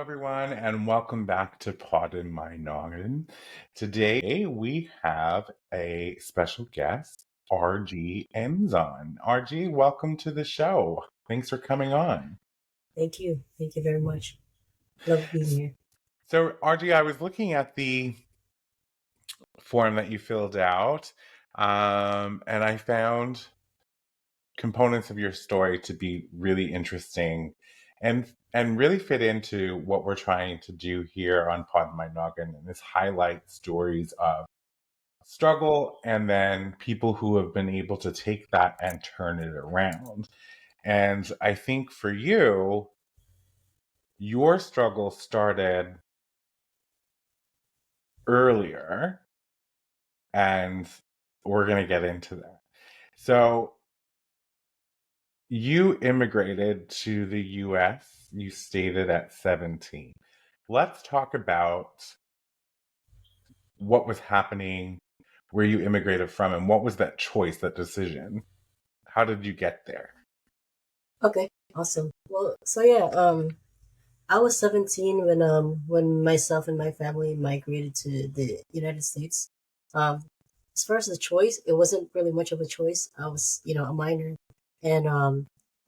everyone, and welcome back to Poddin My Noggin. Today, we have a special guest, RG Enzon. RG, welcome to the show. Thanks for coming on. Thank you. Thank you very much. Love being here. So, RG, I was looking at the form that you filled out, and I found components of your story to be really interesting and really fit into what we're trying to do here on Pod My Noggin, and this highlight stories of struggle and then people who have been able to take that and turn it around. And I think for you, your struggle started earlier, and we're going to get into that. So you immigrated to the US, you stated at 17. Let's talk about what was happening, where you immigrated from, and what was that choice, that decision? How did you get there? Okay, awesome. Well, I was 17 when myself and my family migrated to the United States. Um, as far as the choice, it wasn't really much of a choice. I was, a minor, and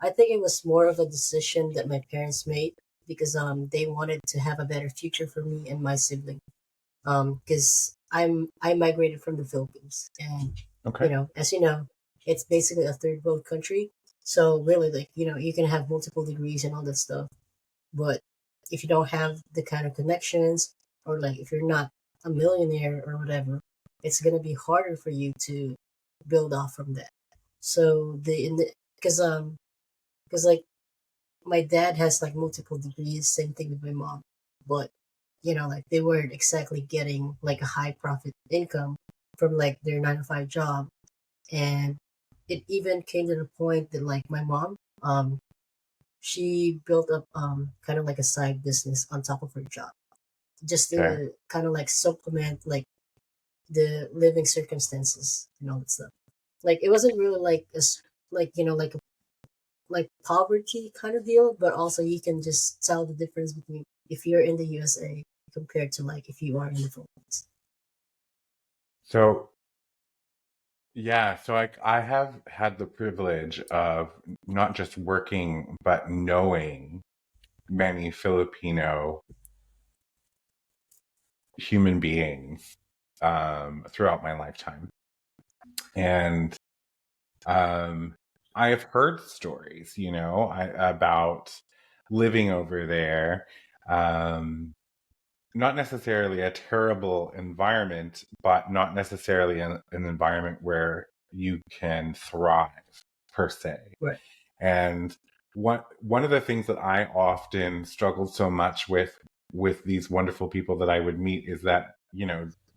I think it was more of a decision that my parents made because they wanted to have a better future for me and my sibling. Because I migrated from the Philippines, and Okay. as you know, it's basically a third world country. So really, like you can have multiple degrees and all that stuff, but if you don't have the kind of connections, or like if you're not a millionaire or whatever, it's gonna be harder for you to build off from that. So the in the because like my dad has like multiple degrees, same thing with my mom, but like they weren't exactly getting like a high profit income from like their 9 to 5 job. And it even came to the point that like my mom, she built up kind of like a side business on top of her job just Okay. to kind of like supplement like the living circumstances and all that stuff. Like it wasn't really like like like poverty kind of deal, but also you can just tell the difference between if you're in the USA compared to like if you are in the Philippines. So, yeah, so I have had the privilege of not just working, but knowing many Filipino human beings throughout my lifetime. And um, I have heard stories, about living over there. Um, Not necessarily a terrible environment, but not necessarily an environment where you can thrive per se. Right. And one of the things that I often struggled so much with these wonderful people that I would meet is that,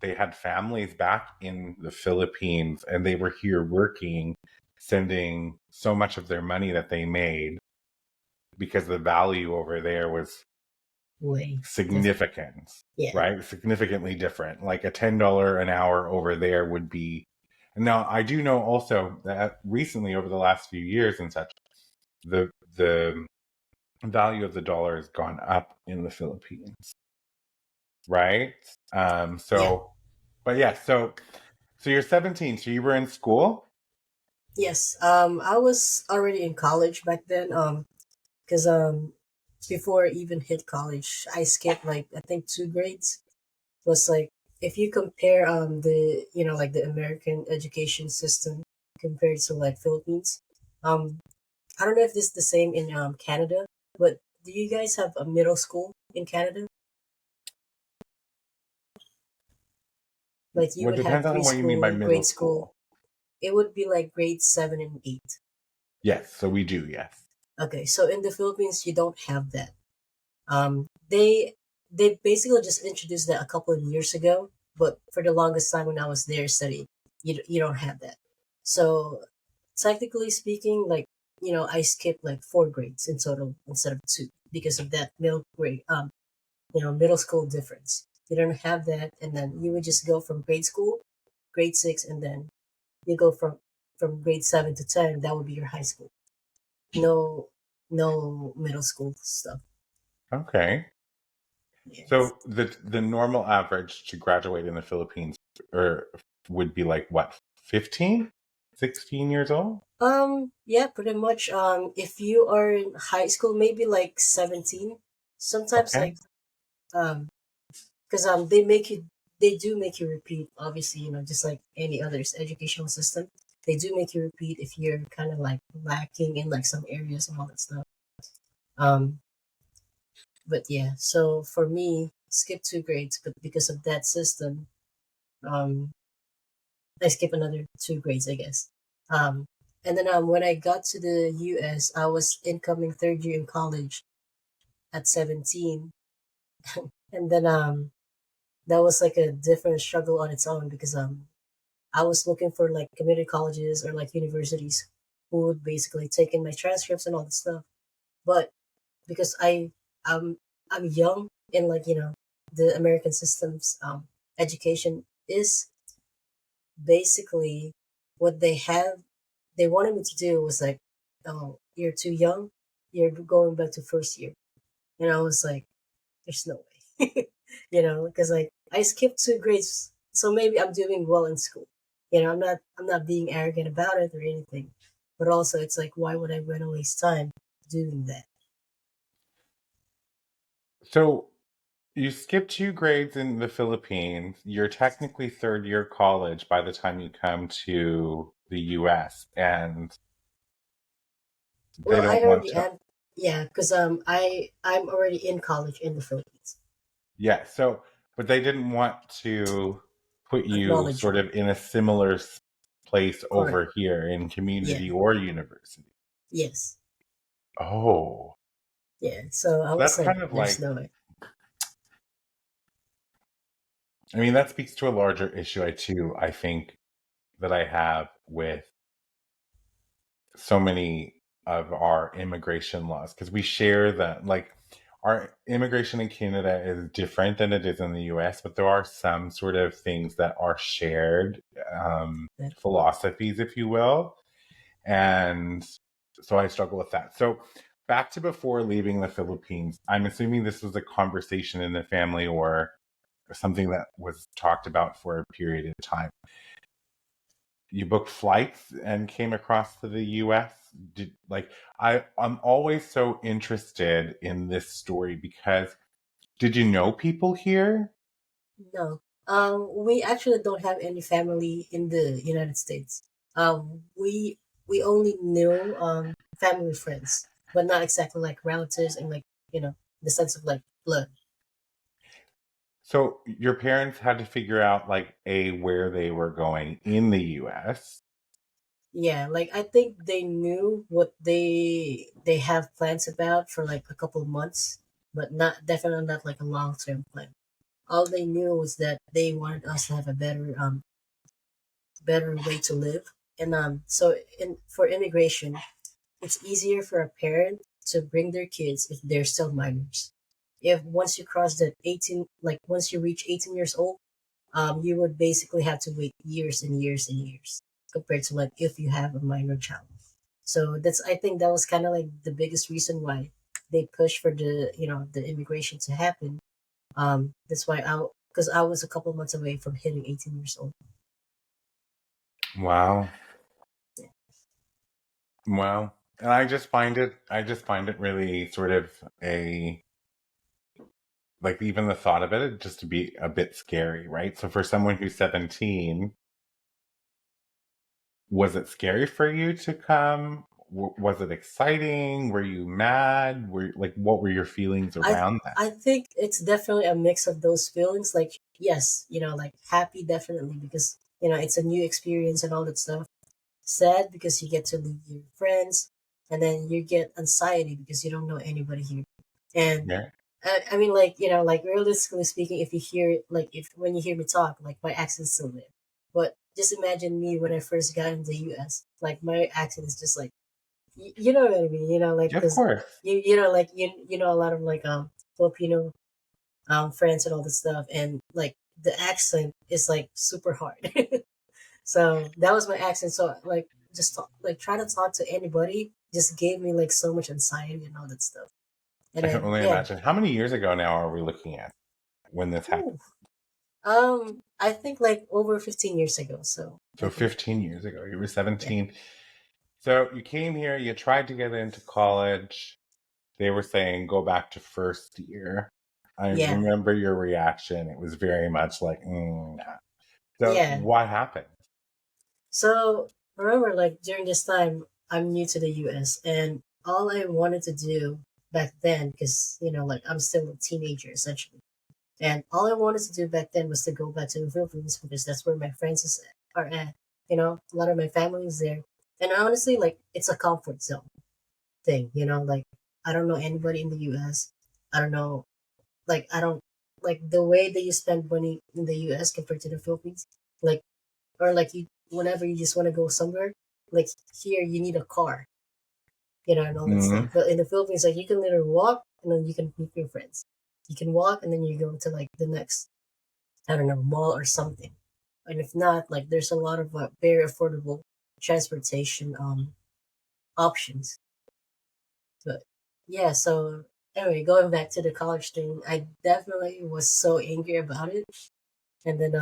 they had families back in the Philippines and they were here working, sending so much of their money that they made because the value over there was Way different. significant, Yeah. right? Significantly different. Like a $10 an hour over there would be. Now, I do know also that recently, over the last few years and such, the value of the dollar has gone up in the Philippines, right? Yeah. But yeah, so you're 17, so you were in school. Yes. I was already in college back then. Because before I even hit college, I skipped like I think 2 grades. Was like if you compare the like the American education system compared to like Philippines, um I don't know if this is the same in Canada, but do you guys have a middle school in Canada? Like you Well, it would have depends on what you mean by preschool, middle grade school. school. It would be like grades 7 and 8. Yes, so we do, yes. Okay, so in the Philippines, you don't have that. They basically just introduced that a couple of years ago, but for the longest time when I was there studying, you don't have that. So technically speaking, like I skipped like 4 grades in total instead of 2 because of that middle school difference. You don't have that, and then you would just go from grade school, grade 6, and then you go from grade 7 to 10. That would be your high school. No, no middle school stuff. Okay. Yes. So the normal average to graduate in the Philippines or would be like what, 15, 16 years old? Yeah, pretty much. If you are in high school, maybe like 17. Sometimes Okay. like because they do make you repeat. Obviously, just like any other's educational system, they do make you repeat if you're kind of like lacking in like some areas and all that stuff. Um, but yeah, so for me, skip 2 grades, but because of that system, um, I skip another 2 grades, I guess. Um, and then when I got to the U.S., I was incoming third year in college at 17, and then that was like a different struggle on its own because I was looking for like community colleges or like universities who would basically take in my transcripts and all that stuff. But because I'm I'm young and like the American system's education is basically what they wanted me to do was like, oh, you're too young, you're going back to first year. And I was like, there's no way. Because like I skipped 2 grades, so maybe I'm doing well in school. I'm not being arrogant about it or anything. But also it's like, why would I want to waste time doing that? So you skip 2 grades in the Philippines. You're technically third year college by the time you come to the US, and they Well, I don't want already to. am. Yeah, because I'm already in college in the Philippines. Yeah, so, but they didn't want to put you Acknowledge sort you. of in a similar place Correct. over here in Yeah. community or university. Yes. Oh, Yeah. So I was that's like, kind of there's like, no way. I mean, that speaks to a larger issue, I think, that I have with so many of our immigration laws because we share that, like, our immigration in Canada is different than it is in the US, but there are some sort of things that are shared, That philosophies, if you will. And so I struggle with that. So back to before leaving the Philippines, I'm assuming this was a conversation in the family or something that was talked about for a period of time. You booked flights and came across to the US. I'm always so interested in this story because did you know people here? No. We actually don't have any family in the United States. We only knew family friends, but not exactly like relatives and like the sense of like blood. So your parents had to figure out like a where they were going in the US. Yeah, like I think they knew what they have plans about for like a couple of months, but not definitely not like a long-term plan. All they knew was that they wanted us to have a better way to live. And so in for immigration, it's easier for a parent to bring their kids if they're still minors. If once you cross that 18, like once you reach 18 years old, you would basically have to wait years and years and years compared to like if you have a minor child. So I think that was kind of like the biggest reason why they pushed for the immigration to happen. That's why because I was a couple months away from hitting 18 years old. Wow. Wow. And I just find it really sort of a, like, even the thought of it just to be a bit scary, right? So for someone who's 17, was it scary for you to come? Was it exciting? Were you mad? What were your feelings I around that? I think it's definitely a mix of those feelings. Like yes, like happy definitely because it's a new experience and all that stuff. Sad because you get to leave your friends, and then you get anxiety because you don't know anybody here. And Yeah. I mean, like like realistically speaking, if you hear like if when you hear me talk, like my accent's still there. But just imagine me when I first got in the U.S. Like my accent is just like you know what I mean. Like Of because course. like you know a lot of like Filipino friends and all this stuff, and like the accent is like super hard. So that was my accent. So like just talk, like try to talk to anybody just gave me like so much anxiety and all that stuff. And I can then only yeah. imagine. How many years ago now are we looking at when this happened? Ooh. I think like over 15 years ago. So I So think 15 years ago, you were yeah, 17. So you came here, you tried to get into college. They were saying go back to first year. I yeah, remember your reaction. It was very much like, nah. So yeah. what happened? So remember, like during this time, I'm new to the U.S. and all I wanted to do back then, because like I'm still a teenager essentially, and all I wanted to do back then was to go back to the Philippines because that's where my are at. A lot of my family is there, and honestly, like it's a comfort zone thing. Like I don't know anybody in the U.S. I don't know, like I don't like the way that you spend money in the U.S. compared to the Philippines. Like or like you whenever you just want to go somewhere, like here you need a car, and all that stuff. Mm-hmm. But in the Philippines, like you can literally walk and then you can meet your friends. You can walk and then you go to like the next, I don't know, mall or something. And if not, like there's a lot of very affordable transportation options. But yeah, so anyway, going back to the college thing, I definitely was so angry about it. And then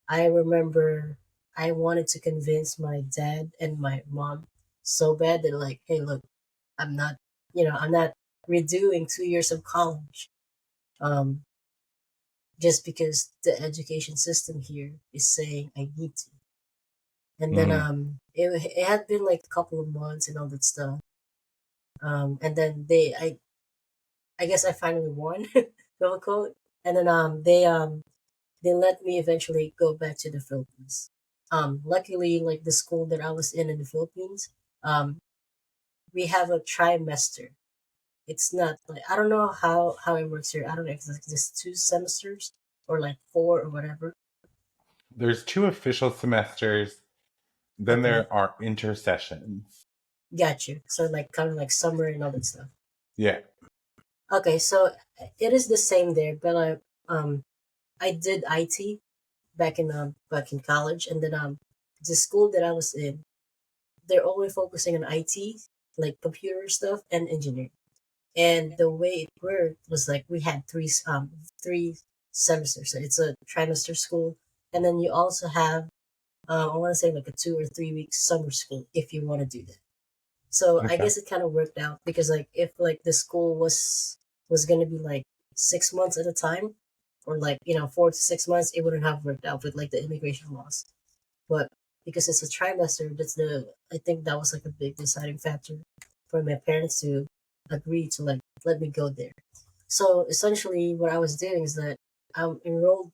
I remember I wanted to convince my dad and my mom so bad that like, hey, look, I'm not, I'm not redoing 2 years of college, um, just because the education system here is saying I need to. And then Mm-hmm. it had been like a couple of months and all that stuff. And then I guess I finally won, quote unquote. And then they let me eventually go back to the Philippines. Luckily, like the school that I was in the Philippines, um, we have a trimester. It's not like I don't know how it works here. I don't know if it's like just 2 semesters or like four or whatever. There's two official semesters, then Okay, there are intersessions. got you. So like kind of like summer and all that stuff. Yeah. Okay, so it is the same there, but I did IT back in college, and then the school that I was in, they're only focusing on IT, like computer stuff and engineering. And the way it worked was like we had three semesters. So it's a trimester school, and then you also have I want to say like a 2 or 3 week summer school if you want to do that. So I Okay. guess it kind of worked out because like if like the school was gonna be like 6 months at a time, or like 4 to 6 months, it wouldn't have worked out with like the immigration laws. But because it's a trimester, I think that was like a big deciding factor for my parents to agree to like let me go there. So essentially, what I was doing is that I'm enrolled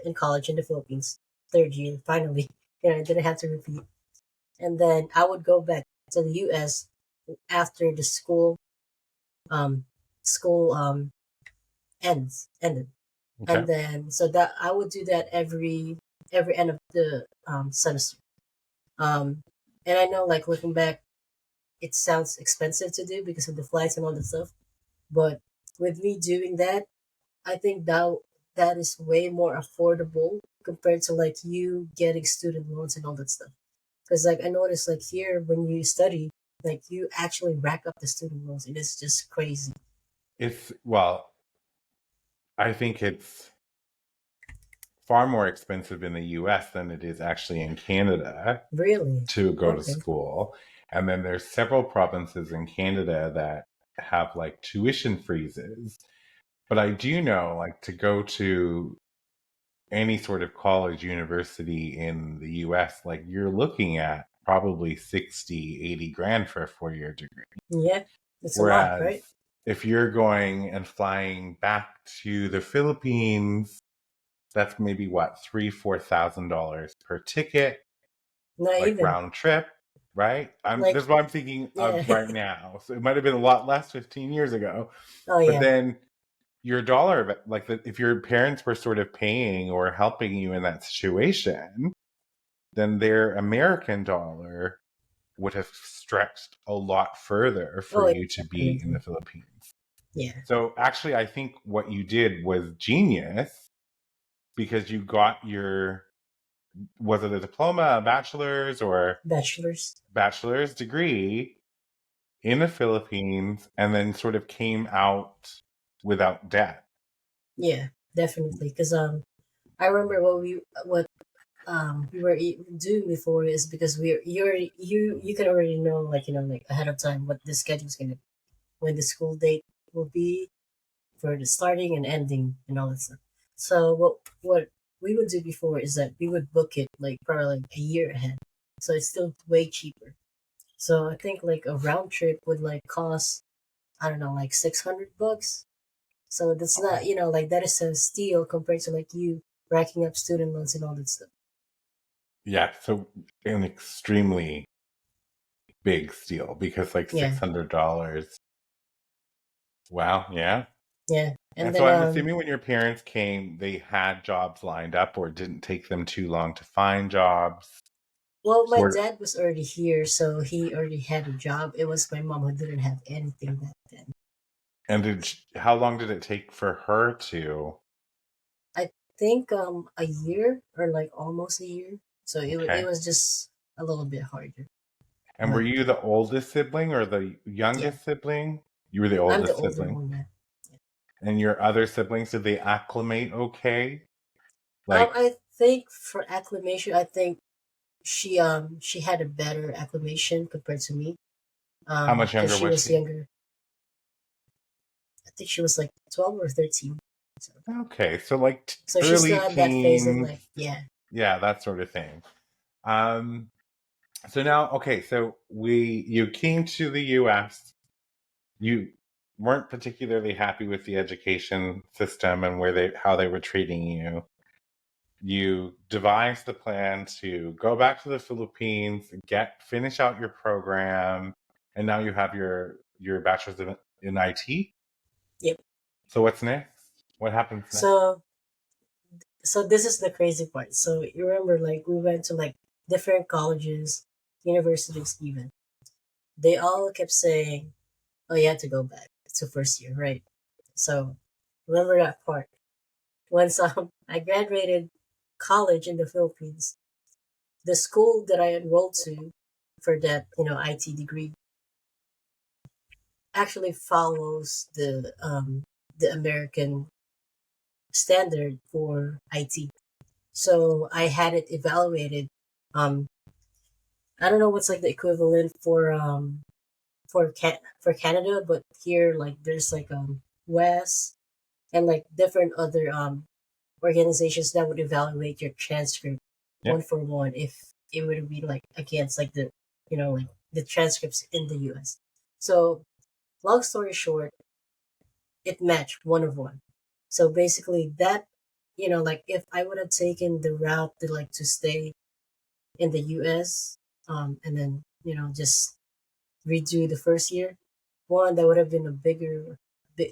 in college in the Philippines, third year finally. I didn't have to repeat, and then I would go back to the U.S. after the um school ended, Okay. and then so that I would do that every end of the semester. Um, and I know, like looking back, it sounds expensive to do because of the flights and all that stuff. But with me doing that, I think that is way more affordable compared to like you getting student loans and all that stuff. Because like I noticed, like here when you study, like you actually rack up the student loans, and it's just crazy. Well, I think it's far more expensive in the US than it is actually in Canada Really? to go to Okay. school. And then there's several provinces in Canada that have like tuition freezes. But I do know like to go to any sort of college university in the US, like you're looking at probably 60, 80 grand for a 4 year degree. Yeah, it's a lot, Whereas right? if you're going and flying back to the Philippines, that's maybe what, $3,000, $4,000 per ticket, Not like even round trip, right? like This is what I'm thinking yeah. of right now. So it might have been a lot less 15 years ago, Oh but yeah. then your dollar, like if your parents were sort of paying or helping you in that situation, then their American dollar would have stretched a lot further for Oh yeah, you to be in the definitely. Philippines. Yeah. So actually, I think what you did was genius because you got your, was it a diploma, a bachelor's or Bachelors. bachelor's degree in the Philippines and then sort of came out without debt. Yeah, definitely. Because I remember what we were doing before is because you can already know, like, like ahead of time what the schedule is gonna, when the school date will be for the starting and ending and all that stuff. So what we would do before is that we would book it like probably like a year ahead, so it's still way cheaper. So I think like a round trip would like cost, I don't know, like $600. So that's not, like that is a steal compared to like you racking up student loans and all that stuff. Yeah, so an extremely big steal because like Yeah, $600. Wow, yeah. yeah, and And so then I'm assuming when your parents came, they had jobs lined up or it didn't take them too long to find jobs. well, my Or dad was already here, so he already had a job. It was my mom who didn't have anything back then. and how long did it take for her to? I think a year or like almost a year. So it Okay. was just a little bit harder. And were But you the oldest sibling or the yeah, youngest sibling? You were the I'm the oldest older sibling. one now. And your other siblings, did they acclimate okay? Like, I think for acclimation, I think she had a better acclimation compared to me. how much Because younger she was was she? younger. I think she was like 12 or 13. So, Okay, so like so she still early had that phase of teens, like, yeah. yeah, that sort of thing. Um, so now, okay, so you came to the US. You weren't particularly happy with the education system and how they were treating you. You devised the plan to go back to the Philippines, finish out your program, and now you have your bachelor's in IT. Yep. So what's next? What happens next? So so this is the crazy part. So you remember, like, we went to like different colleges, universities even. They all kept saying, "Oh, you had to go back to first year, right?" So remember that part. Once I graduated college in the Philippines, the school that I enrolled to for that, IT degree actually follows the American standard for IT. So I had it evaluated. Um, I don't know what's like the equivalent for Canada, but here like there's like West and like different other organizations that would evaluate your transcript Yeah, one for one if it would be like against like like the transcripts in the US. So long story short, it matched one of one. So basically that, like if I would have taken the route to like to stay in the US, and then, just redo the first year, one, that would have been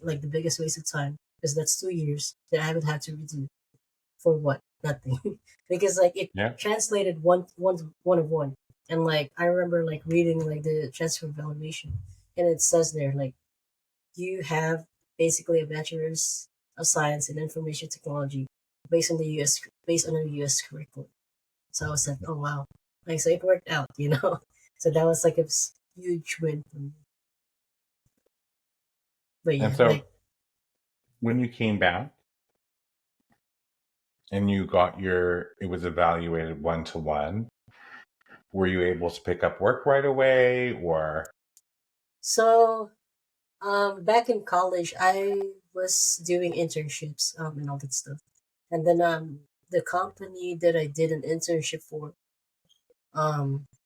like the biggest waste of time because that's 2 years that I would have to redo for what? Nothing. Because like it yeah. translated one of one. And like I remember like reading like the transfer evaluation, and it says there like you have basically a bachelor's of science in information technology based on the US curriculum. So I was like, oh wow. Like so it worked out. So that was like a huge win for me. But And yeah, so like when you came back and you got it was evaluated 1-to-1, were you able to pick up work right away or? so back in college I was doing internships and all that stuff. And then the company that I did an internship for,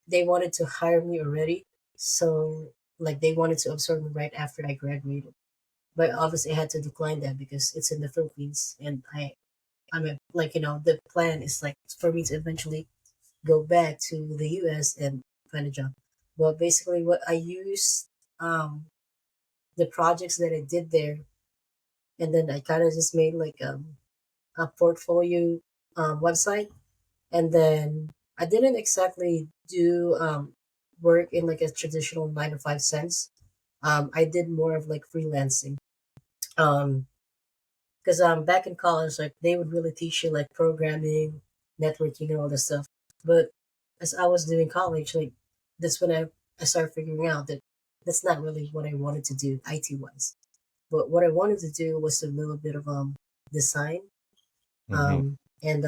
they wanted to hire me already. So like they wanted to absorb me right after I graduated. But obviously I had to decline that because it's in the Philippines and like the plan is like for me to eventually go back to the US and find a job. But basically what I used um the projects that I did there, and then I kind of just made like a portfolio website. And then I didn't exactly do work in like a traditional 9 to 5 sense. I did more of like freelancing. Um, because back in college, like they would really teach you like programming, networking, and all this stuff. But as I was doing college, like that's when I started figuring out that that's not really what I wanted to do IT wise. But what I wanted to do was a little bit of design, Hmm. and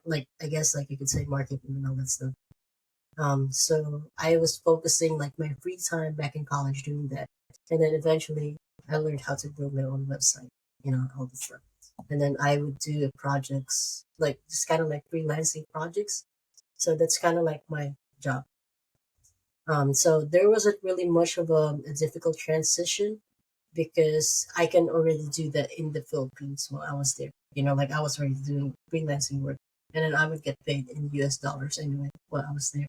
like I guess like you could say marketing and all that stuff. So I was focusing like my free time back in college doing that, and then eventually I learned how to build my own website, all the stuff. And then I would do projects like just kind of like freelancing projects. So that's kind of like my job. So there wasn't really much of a difficult transition because I can already do that in the Philippines while I was there. Like I was already doing freelancing work, and then I would get paid in US dollars anyway while I was there.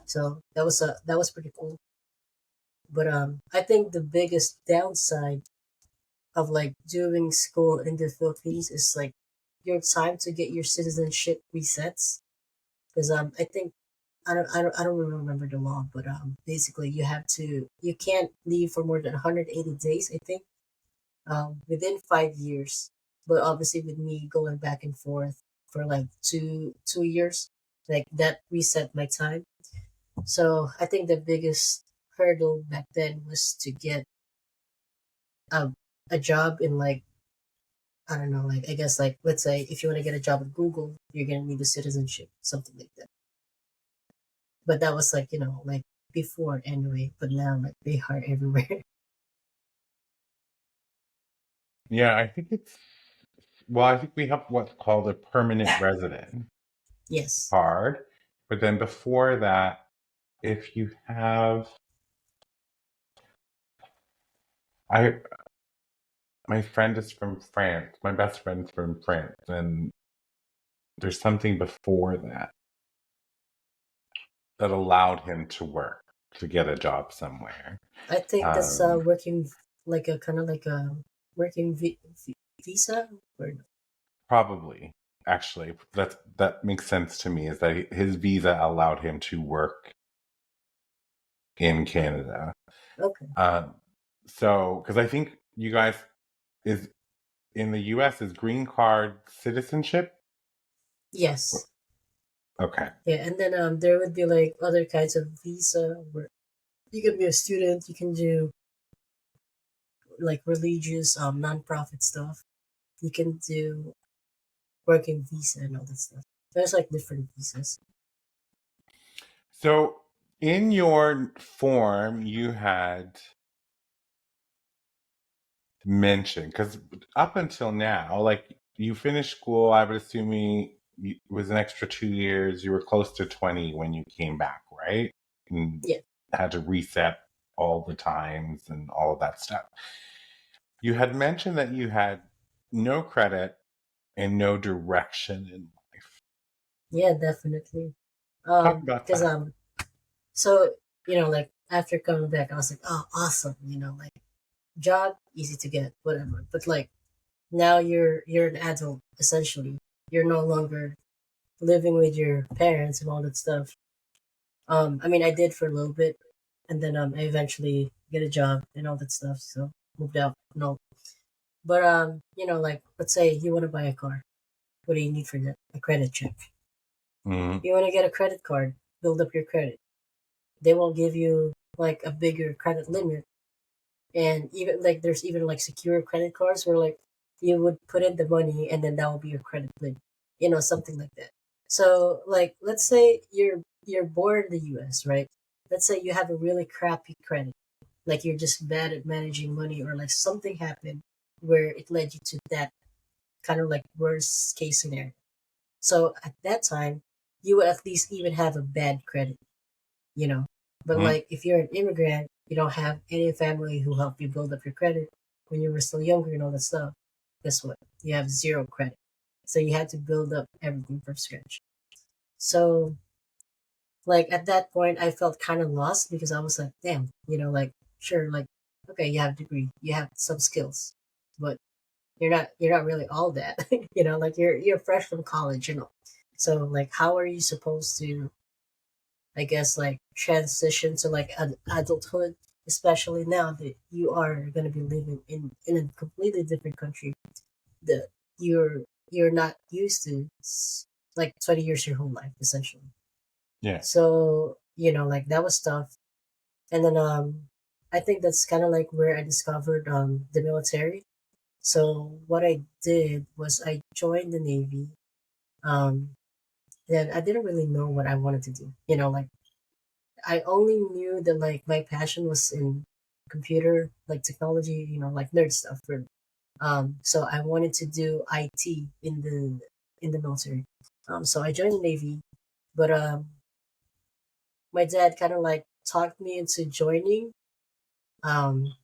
So that was pretty cool. But I think the biggest downside of like doing school in the Philippines is like your time to get your citizenship resets. Because I think I don't really remember the law, but basically you can't leave for more than 180 days. I think within 5 years. But obviously, with me going back and forth for like two years, like that reset my time. So I think the biggest hurdle back then was to get a, a job in like, I don't know, like I guess like let's say if you want to get a job at Google, you're gonna need a citizenship, something like that. But that was like, like before anyway, but now like they hire everywhere. Yeah, I think we have what's called a permanent resident Yes. card. But then before that, if you have, I, my friend is from France, my best friend's from France, and there's something before that that allowed him to work, to get a job somewhere. I think that's Um, working like a kind of like a working visa or Probably, actually, that makes sense to me. Is that his visa allowed him to work in Canada? okay. Um, so, because I think you guys is in the U.S. is green card citizenship. Yes. Okay. Yeah, and then there would be like other kinds of visa where you can be a student, you can do like religious non-profit stuff. You can do working visa and all that stuff. There's like different visas. So in your form, you had mentioned, because up until now, like you finished school, I would assume it was an extra 2 years. You were close to 20 when you came back, right? And Yeah. had to reset all the times and all of that stuff. You had mentioned that you had no credit and no direction in life. Yeah, definitely. Talk about Because that. so like after coming back, I was like, oh, awesome. Like job easy to get, whatever. But like now you're an adult essentially. You're no longer living with your parents and all that stuff. I mean, I did for a little bit, and then I eventually get a job and all that stuff. So moved out. No, but like let's say you want to buy a car. What do you need for that? A credit check. Mm, You want to get a credit card, build up your credit. They will give you like a bigger credit limit, and even like there's even like secure credit cards where like you would put in the money and then that will be your credit limit. Something like that. So like let's say you're born in the US, right? Let's say you have a really crappy credit, like you're just bad at managing money, or like something happened where it led you to that kind of like worst case scenario. So at that time, you would at least even have a bad credit, you know. But mm. like if you're an immigrant, you don't have any family who helped you build up your credit when you were still younger and all that stuff. Guess what? You have zero credit. So you had to build up everything from scratch. So like at that point I felt kind of lost because I was like, damn, like sure, like okay, you have a degree, you have some skills, but you're not really all that. Like you're fresh from college, so like how are you supposed to, I guess, like transition to like adulthood, especially now that you are going to be living in a completely different country that you're not used to, like 20 years your whole life essentially. Yeah. So like that was tough. And then I think that's kind of like where I discovered the military. So what I did was I joined the Navy. Um, then I didn't really know what I wanted to do. Like I only knew that like my passion was in computer, like technology, like nerd stuff. So I wanted to do IT in the military. So I joined the Navy, but my dad kind of like talked me into joining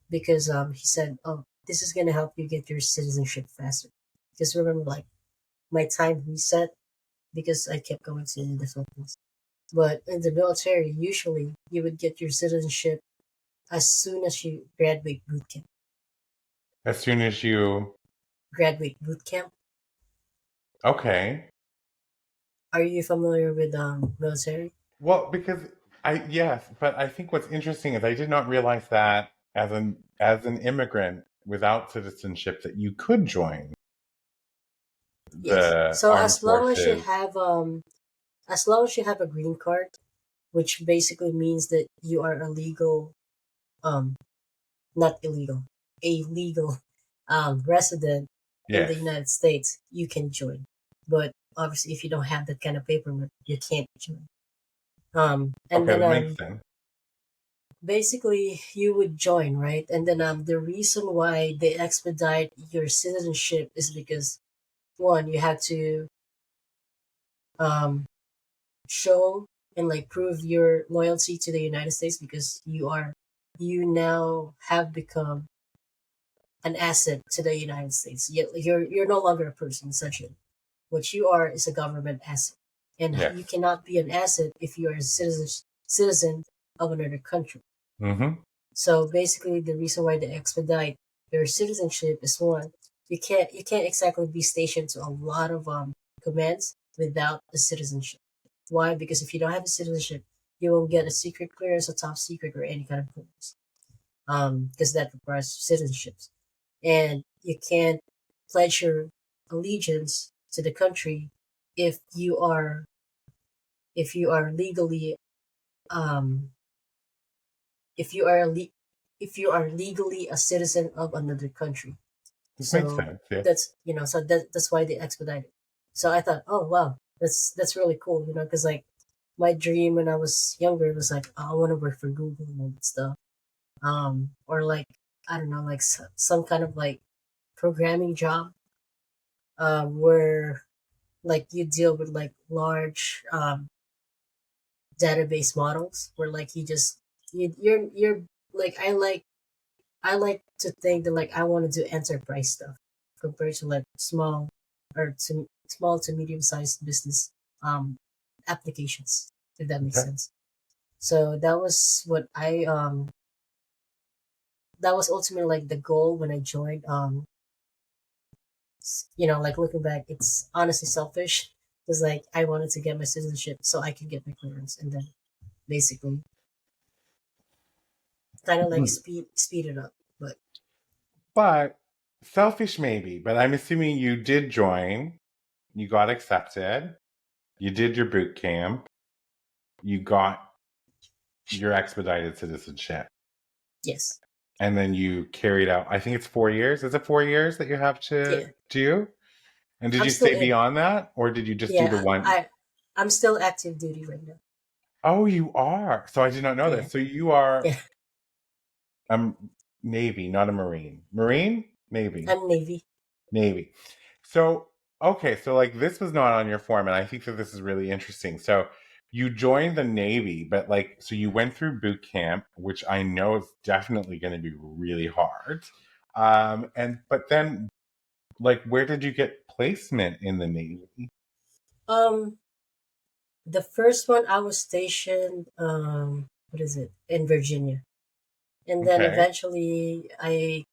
because he said, "Oh, this is gonna help you get your citizenship faster." Because remember, like my time reset because I kept going to the Philippines. But in the military, usually you would get your citizenship as soon as you graduate boot camp. As soon as you, Graduate boot camp. okay. Are you familiar with military? Well, because yes, but I think what's interesting is I did not realize that as an immigrant without citizenship that you could join Yes. the So armed forces. as long as you have a green card, which basically means that you are a legal, um, not illegal, a legal resident in the Yes. United States, you can join. But obviously, if you don't have that kind of paperwork, you can't join. And Okay, then that makes sense. basically you would join, right? And then the reason why they expedite your citizenship is because one, you have to um show and like prove your loyalty to the United States because you now have become an asset to the United States. You're no longer a person essentially. What you are is a government asset, and you Yes. cannot be an asset if you are a citizen of another country. Mm-hmm. So basically, the reason why they expedite your citizenship is one, you can't exactly be stationed to a lot of commands without a citizenship. Why? Because if you don't have a citizenship, you won't get a secret clearance, a top secret, or any kind of clearance. Because that requires citizenships, and you can't pledge your allegiance to the country if you are legally um if you are le- if you are legally a citizen of another country. This makes So sense. Yes. that's why they expedite it. So I thought, oh wow, that's really cool, because like my dream when I was younger was like, oh, I want to work for Google and stuff, or like I don't know, like some kind of like programming job, where like you deal with like large database models, where like you're like I like to think that like I want to do enterprise stuff compared to like small to medium sized business um applications, if that makes Okay. sense. So that was ultimately like the goal when I joined. Like looking back, it's honestly selfish because like I wanted to get my citizenship so I could get my clearance, and then basically kind of like speed it up. But But selfish maybe, but I'm assuming you did join, you got accepted, you did your boot camp, you got your expedited citizenship, yes, and then you carried out, I think it's 4 years. Is it 4 years that you have to yeah, do? And did I'm you still stay in. beyond that, or did you just do the Yeah, one? I'm still active duty right now. Oh, you are. So I did not know Yeah, this. So you are yeah. a Navy, not a Marine. Marine? Navy. I'm Navy. Navy. So, okay, so like this was not on your form, and I think that this is really interesting. So you joined the Navy, but like, so you went through boot camp, which I know is definitely going to be really hard. But then, like, where did you get placement in the Navy? Um, the first one I was stationed, what is it, in Virginia, and then Okay. eventually I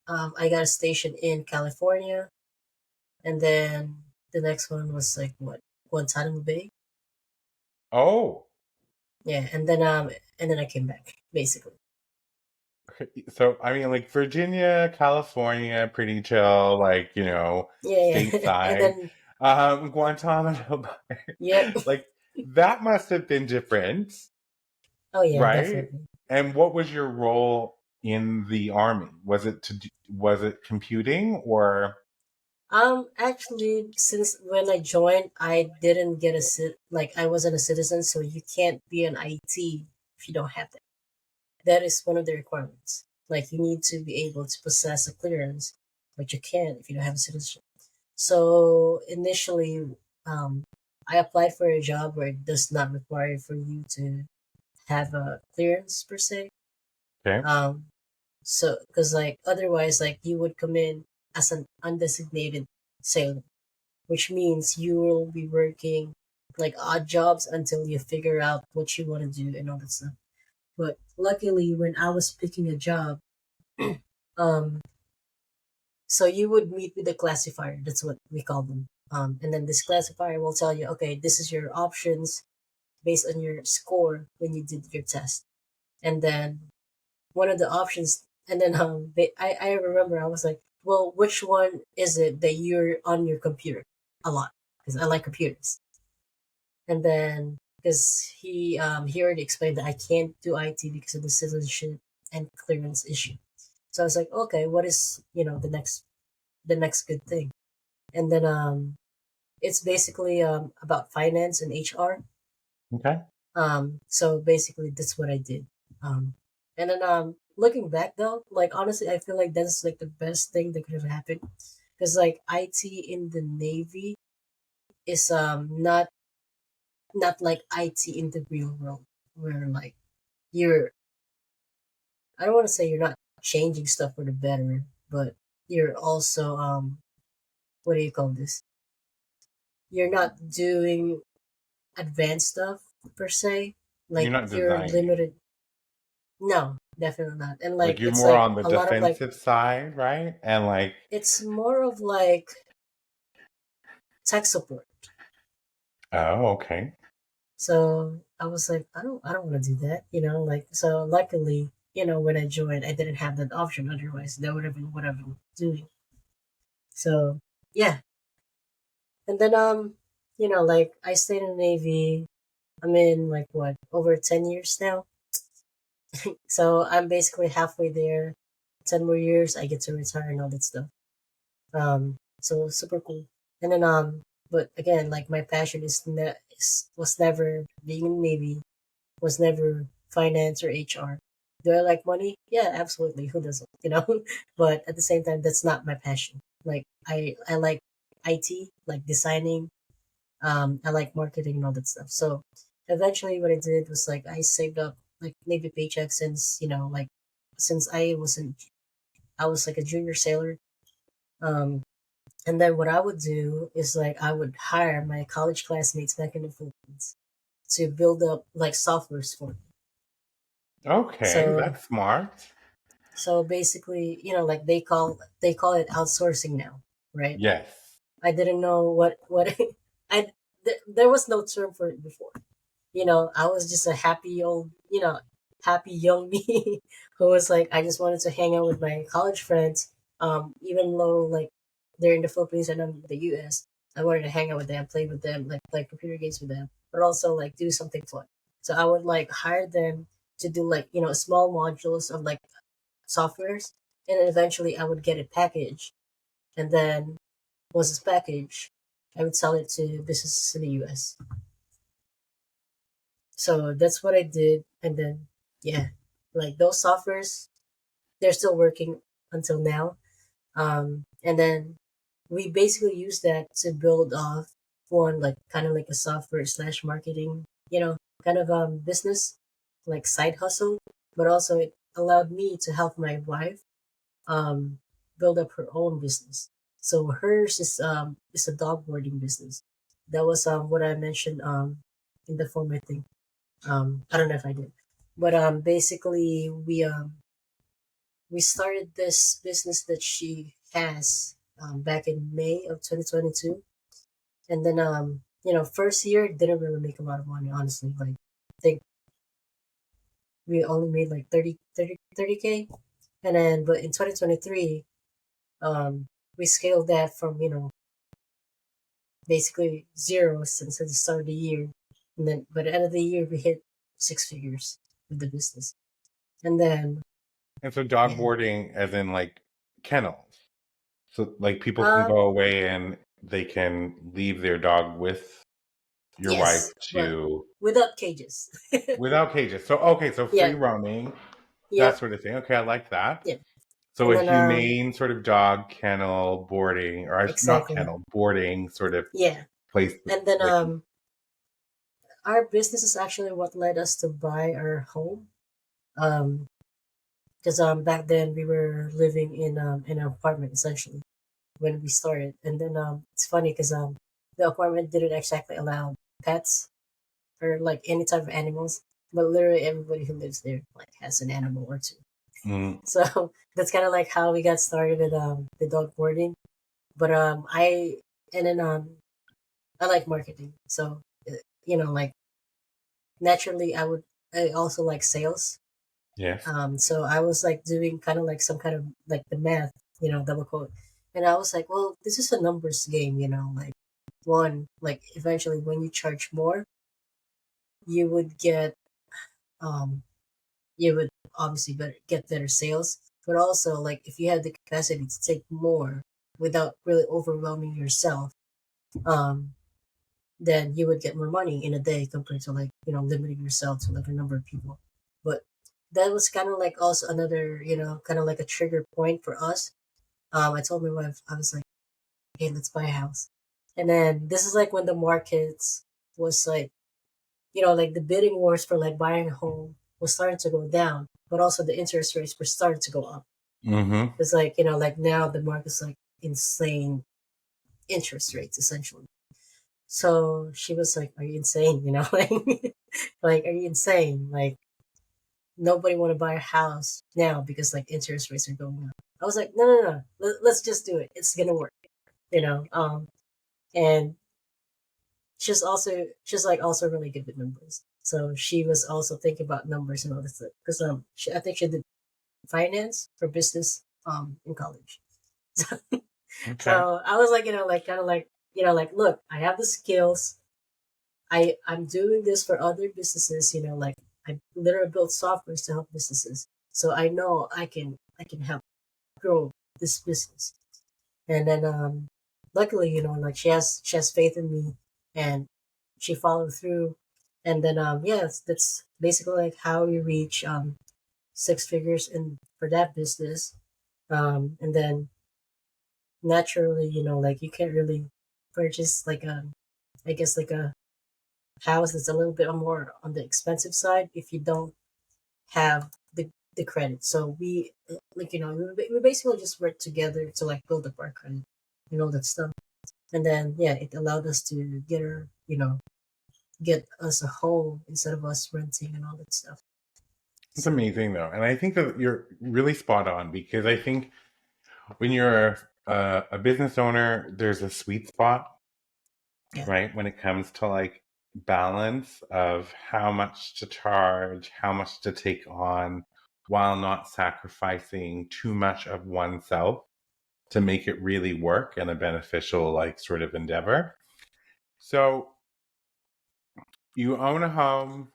got a station in California, and then the next one was like what, Guantanamo Bay. Oh, Yeah, and then I came back basically. okay. So I mean, like Virginia, California, pretty chill, like Yeah, yeah, and stateside. then Guantanamo Bay, yep. like that must have been different, Oh yeah, right? definitely. And what was your role in the army? Was it computing or? Actually, since when I joined, I didn't get like I wasn't a citizen, so you can't be an IT if you don't have that. That is one of the requirements. Like you need to be able to possess a clearance, but you can't if you don't have a citizenship. So initially, um, I applied for a job where it does not require for you to have a clearance per se. Okay. Um, so because like otherwise, like you would come in as an undesignated sailor, which means you will be working like odd jobs until you figure out what you want to do and all that stuff. But luckily, when I was picking a job, um, so you would meet with the classifier. That's what we call them. And then this classifier will tell you, okay, this is your options based on your score when you did your test. And then one of the options, and then I remember I was like, well, which one is it that you're on your computer a lot? Because I like computers. And then because he already explained that I can't do IT because of the citizenship and clearance issue. So I was like, okay, what is the next good thing? And then it's basically about finance and HR. Okay. So basically that's what I did. And then looking back though, like honestly, I feel like that's like the best thing that could have happened because like IT in the Navy is not like IT in the real world where like you're I don't want to say you're not changing stuff for the better, but you're also what do you call this? You're not doing advanced stuff per se. You're Like not you're designing. limited. No, definitely not. And Like like you're it's more like on the a lot of like defensive side, right? And like, it's more of like tech support. oh, okay. So I was like, I don't want to do that, like so luckily, when I joined I didn't have that option, otherwise that would have been what I've been doing. So yeah. And then like I stayed in the Navy. I'm in like what, over 10 years now. So I'm basically halfway there. 10 more years I get to retire and all that stuff. So super cool. And then but again, like my passion was never being in the Navy, was never finance or HR. Do I like money? Yeah, absolutely. Who doesn't? But at the same time, that's not my passion. Like I like IT, like designing. I like marketing and all that stuff. So eventually, what I did was like I saved up like Navy paycheck since like since I was like a junior sailor. Um, and then what I would do is like I would hire my college classmates back in the Philippines to build up like softwares for me. Okay, So that's smart. so basically, like they call it outsourcing now, right? Yes. I didn't know what I there was no term for it before. I was just a happy young me who was like, I just wanted to hang out with my college friends. Even though like they're in the Philippines and I'm in the US, I wanted to hang out with them, play with them, like play computer games with them, but also like do something fun. So I would like hire them to do like, small modules of like softwares, and then eventually I would get a package, and then once it's packaged, I would sell it to businesses in the US. So that's what I did, and then yeah, like those softwares, they're still working until now. And then we basically use that to build off one like kind of like a software slash marketing, kind of business, like side hustle. But also it allowed me to help my wife um build up her own business. So hers is a dog boarding business. That was what I mentioned in the former thing. I don't know if I did, but basically we started this business that she has back in May of 2022, and then first year didn't really make a lot of money, honestly. Like I think we only made like 30K, and then but in 2023 we scaled that from basically zero since the start of the year, and then by the end of the year we hit six figures with the business. And then And so dog yeah, boarding as in like kennels. So like people can um, go away and they can leave their dog with your wife yes, but to without cages. without cages. So okay, so free Yeah, roaming, that yep, sort of thing. Okay, I like that. yep. So And a then humane sort of dog kennel boarding, or not exactly, kennel boarding sort of yeah. place. And then Like, our business is actually what led us to buy our home. Um, because back then we were living in an apartment essentially when we started, and then it's funny because the apartment didn't exactly allow pets or like any type of animals, but literally everybody who lives there like has an animal or two. mm, So that's kind of like how we got started with the dog boarding. But I and then I like marketing, so like naturally I also like sales. yes. So I was like doing kind of like some kind of like the math, double quote, and I was like, well, this is a numbers game, like one, like eventually when you charge more, you would get um you would obviously get better sales, but also like if you have the capacity to take more without really overwhelming yourself, um, then you would get more money in a day compared to like limiting yourself to like a number of people. But that was kind of like also another kind of like a trigger point for us. I told my wife, I was like, hey, let's buy a house, and then this is like when the markets was like like the bidding wars for like buying a home was starting to go down, but also the interest rates were starting to go up. Mm-hmm. It's like, like now the market's like insane interest rates essentially. So she was like, are you insane? Like are you insane? Like nobody want to buy a house now because like interest rates are going up. I was like, no, no, no, let's just do it. It's gonna work, and she's like also really good with numbers. So she was also thinking about numbers and all this stuff because I think she did finance for business in college. Okay. So I was like, like kind of like like look, I have the skills. I'm doing this for other businesses. Like I literally built softwares to help businesses, so I know I can help grow this business. And then luckily, like she has faith in me, and she followed through. And then yes, that's basically like how we reach six figures in for that business. And then naturally, like you can't really purchase like I guess like a house that's a little bit more on the expensive side if you don't have the credit. So we like we basically just work together to like build up our credit and all that stuff. And then yeah, it allowed us to get us a home instead of us renting and all that stuff. It's So amazing though. And I think that you're really spot on because I think when you're a business owner, there's a sweet spot, yeah, right? When it comes to like balance of how much to charge, how much to take on while not sacrificing too much of oneself to make it really work and a beneficial like sort of endeavor. So you own a home,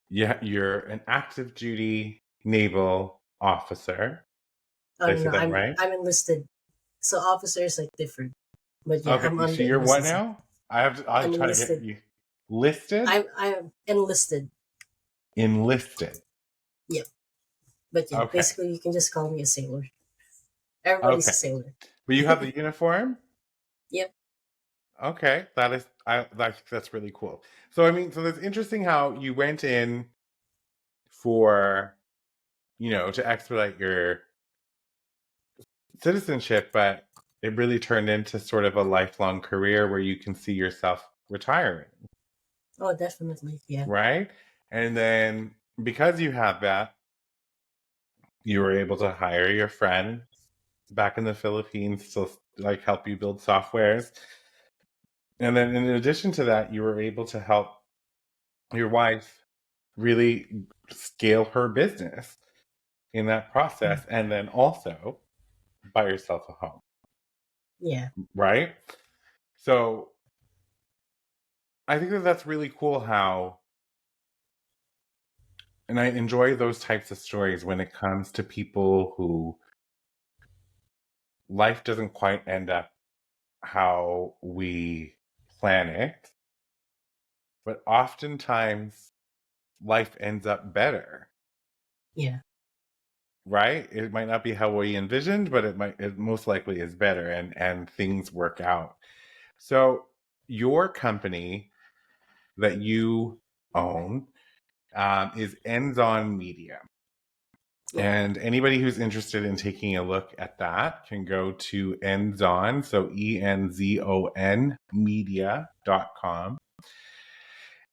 yeah, you're an active duty naval officer. I Did I don't say know. that I'm right? I'm enlisted, so officers like different. But yeah, I'm Okay, on so the you're what enlisted side. now? I'll I'm try to get enlisted. you listed, I'm enlisted. enlisted. Yeah, but yeah, Okay. basically you can just call me a sailor. Everybody's a Okay. sailor. But you have the uniform? Yep. Okay. That is that's really cool. So I mean, so it's interesting how you went in for, to expedite your citizenship, but it really turned into sort of a lifelong career where you can see yourself retiring, Oh, definitely. Yeah. right? And then because you have that, you were able to hire your friend back in the Philippines to like help you build softwares. And then in addition to that, you were able to help your wife really scale her business in that Mm. process and then also buy yourself a home, Yeah. right? So, I think that that's really cool how And I enjoy those types of stories when it comes to people who life doesn't quite end up how we plan it, but oftentimes life ends up better, Yeah. right? It might not be how we envisioned, but it most likely is better, and things work out. So your company that you own is Ends On Media. Yeah. And anybody who's interested in taking a look at that can go to Enzon, so ENZON media.com.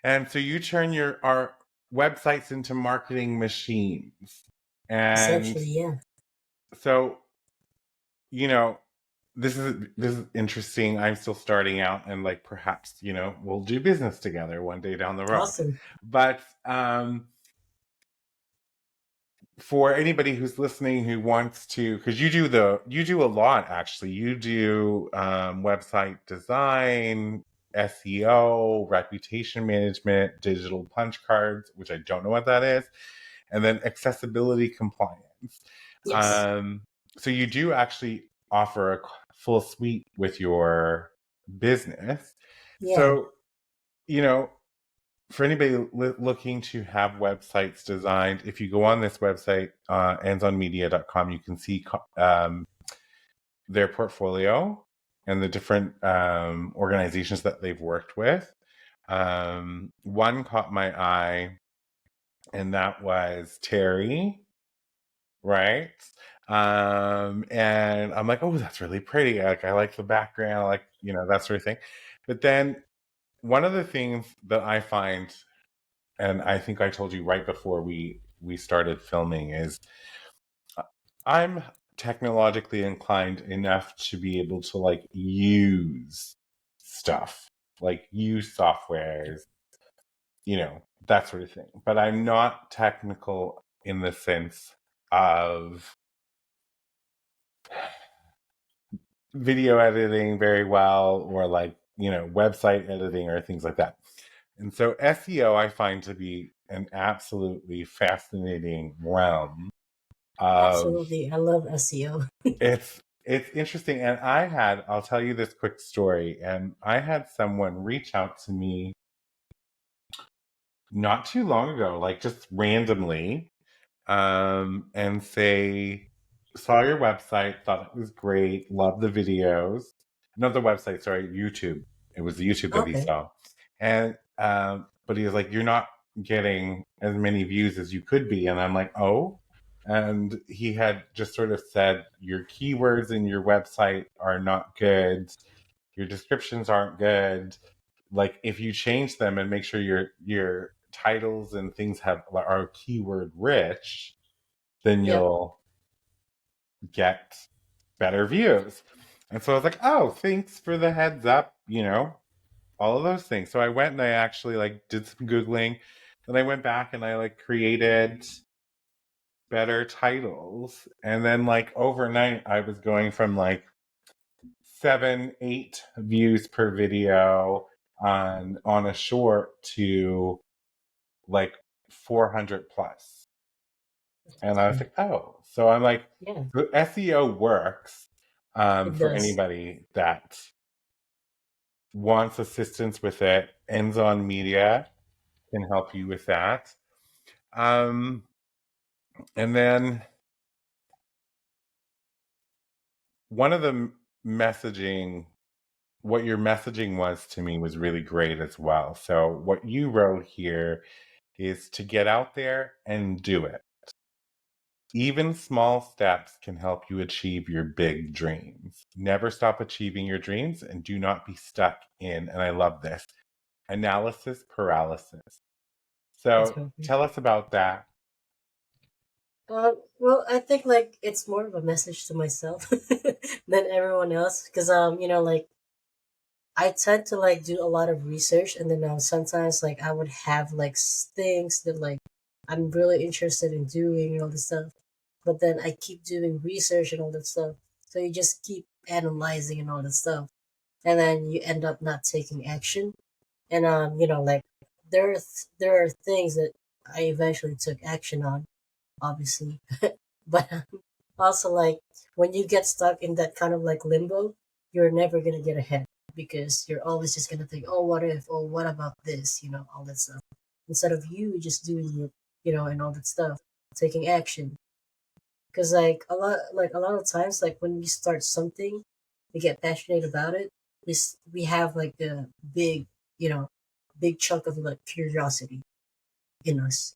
And so you turn our websites into marketing machines. And Essentially, yeah. so, you know, this is interesting. I'm still starting out, and like perhaps, we'll do business together one day down the road. Awesome. But for anybody who's listening who wants to, because you do a lot, actually. You do website design, SEO, reputation management, digital punch cards, which I don't know what that is, and then accessibility compliance. Yes. um, so you do actually offer a full suite with your business. Yeah. So, you know for anybody looking to have websites designed, if you go on this website, handsonmedia.com, you can see their portfolio and the different organizations that they've worked with. One caught my eye, and that was Terry, right? And I'm like, oh, that's really pretty. Like, I like the background, I like, that sort of thing. But then one of the things that I find, and I think I told you right before we started filming, is I'm technologically inclined enough to be able to like use stuff, like use softwares, that sort of thing. But I'm not technical in the sense of video editing very well, or like, website editing or things like that. And so SEO I find to be an absolutely fascinating realm of Absolutely. I love SEO. it's interesting. And I'll tell you this quick story, and I had someone reach out to me not too long ago, like just randomly, and say, saw your website, thought it was great, loved the videos. Not the website, sorry, YouTube. It was the YouTube that he Okay. saw. And but he was like, you're not getting as many views as you could be. And I'm like, oh. And he had just sort of said, your keywords in your website are not good, your descriptions aren't good. Like, if you change them and make sure your titles and things are keyword rich, then Yep. you'll get better views. And so I was like, oh, thanks for the heads up, all of those things. So I went and I actually like did some Googling. Then I went back and I like created better titles. And then like overnight I was going from like 7, 8 views per video on a short to like 400 plus. And I was like, oh. So I'm like, Yeah, the SEO works it for does. anybody that wants assistance with it. Ends On Media can help you with that. And then one of the messaging, what your messaging was to me was really great as well. So what you wrote here is to get out there and do it. Even small steps can help you achieve your big dreams. Never stop achieving your dreams, and do not be stuck in, and I love this, analysis paralysis. That's So perfect. tell us about that. Well, I think like it's more of a message to myself than everyone else, because like I tend to like do a lot of research, and then sometimes like I would have like things that like I'm really interested in doing and all this stuff, but then I keep doing research and all that stuff. So you just keep analyzing and all that stuff, and then you end up not taking action. And like there are things that I eventually took action on, obviously. But also, like, when you get stuck in that kind of like limbo, you're never gonna get ahead because you're always just gonna think, oh, what if, oh, what about this, all that stuff. Instead of you just doing it, and all that stuff, taking action. Because like a lot of times, like when we start something, we get passionate about it. We have like a big, you know, big chunk of like curiosity in us.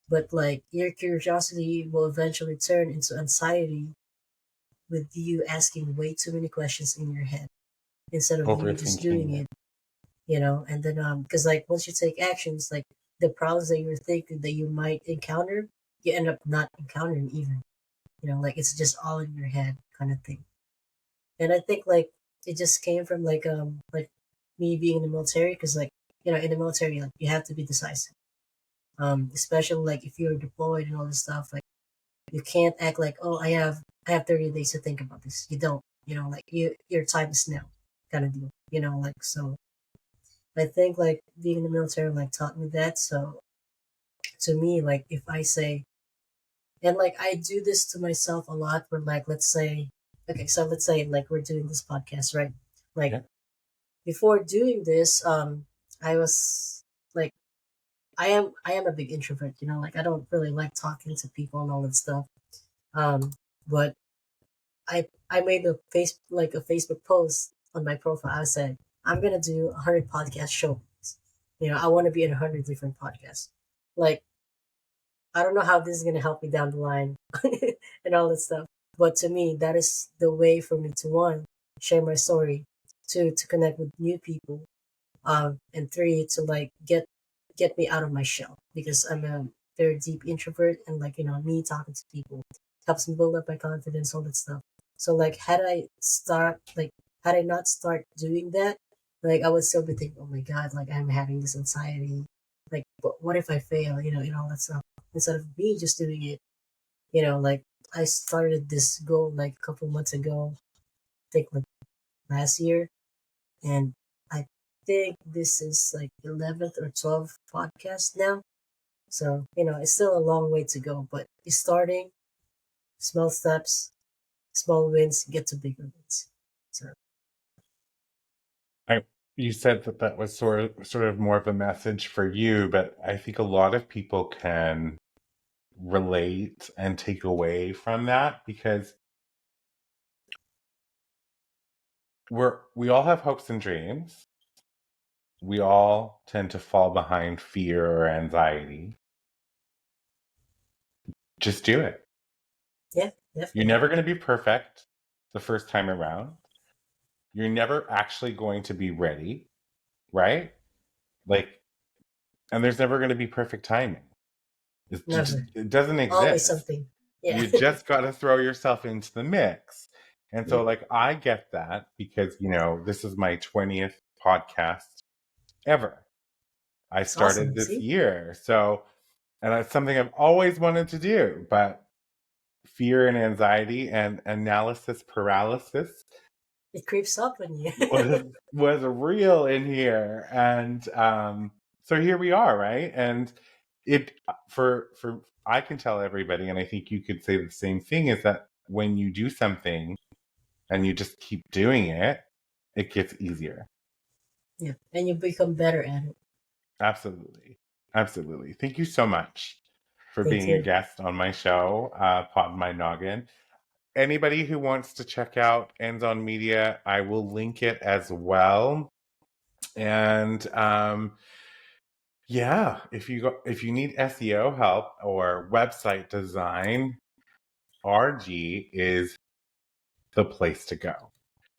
But like your curiosity will eventually turn into anxiety with you asking way too many questions in your head instead of you just doing Overthinking it. it, and then because like once you take actions, like the problems that you're thinking that you might encounter, you end up not encountering even. Like it's just all in your head kind of thing. And I think like it just came from like me being in the military because like in the military like you have to be decisive. Especially like if you're deployed and all this stuff, like you can't act like, oh, I have 30 days to think about this. You don't. Like your time is now, kind of deal. Like so. I think like being in the military like taught me that. So to me, like if I say, and like I do this to myself a lot, where like let's say, okay, so let's say like we're doing this podcast, right? Like Yeah. before doing this, I was like I am a big introvert, like I don't really like talking to people and all that stuff. But I made a Facebook post on my profile. I said I'm gonna do 100 podcast shows. I want to be in 100 different podcasts. Like I don't know how this is gonna help me down the line and all that stuff. But to me, that is the way for me to one, share my story, to connect with new people, and three, to like get me out of my shell because I'm a very deep introvert, and like me talking to people helps me build up my confidence, all that stuff. So like had I not start doing that, like I would still be thinking, oh my god, like I'm having this anxiety, like but what if I fail, all that stuff. Instead of me just doing it, like I started this goal like a couple months ago, I think like last year, and I think this is like 11th or 12th podcast now. So, it's still a long way to go, but it's starting, small steps, small wins, get to bigger wins. So, You said that was sort of more of a message for you, but I think a lot of people can relate and take away from that because we all have hopes and dreams. We all tend to fall behind fear or anxiety. Just do it. yeah, You're definitely. never going to be perfect the first time around. You're never actually going to be ready, right? Like, and there's never going to be perfect timing. Never. It doesn't Always exist. something. Yeah. You just got to throw yourself into the mix. And so, Yep. like, I get that because, this is my 20th podcast ever. I It's awesome. started this See? year. So, and it's something I've always wanted to do, but fear and anxiety and analysis paralysis It creeps up on you. was real in here. And so here we are, right? And it for I can tell everybody, and I think you could say the same thing, is that when you do something and you just keep doing it, it gets easier. Yeah. And you become better at it. Absolutely. Absolutely. Thank you so much for Thank being a you. guest on my show, Poddin My Noggin. Anybody who wants to check out Ends on Media, I will link it as well. And yeah, if you need SEO help or website design, RG is the place to go.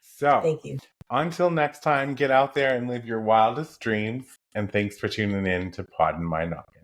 So Thank you. until next time, get out there and live your wildest dreams. And thanks for tuning in to Poddin My Noggin.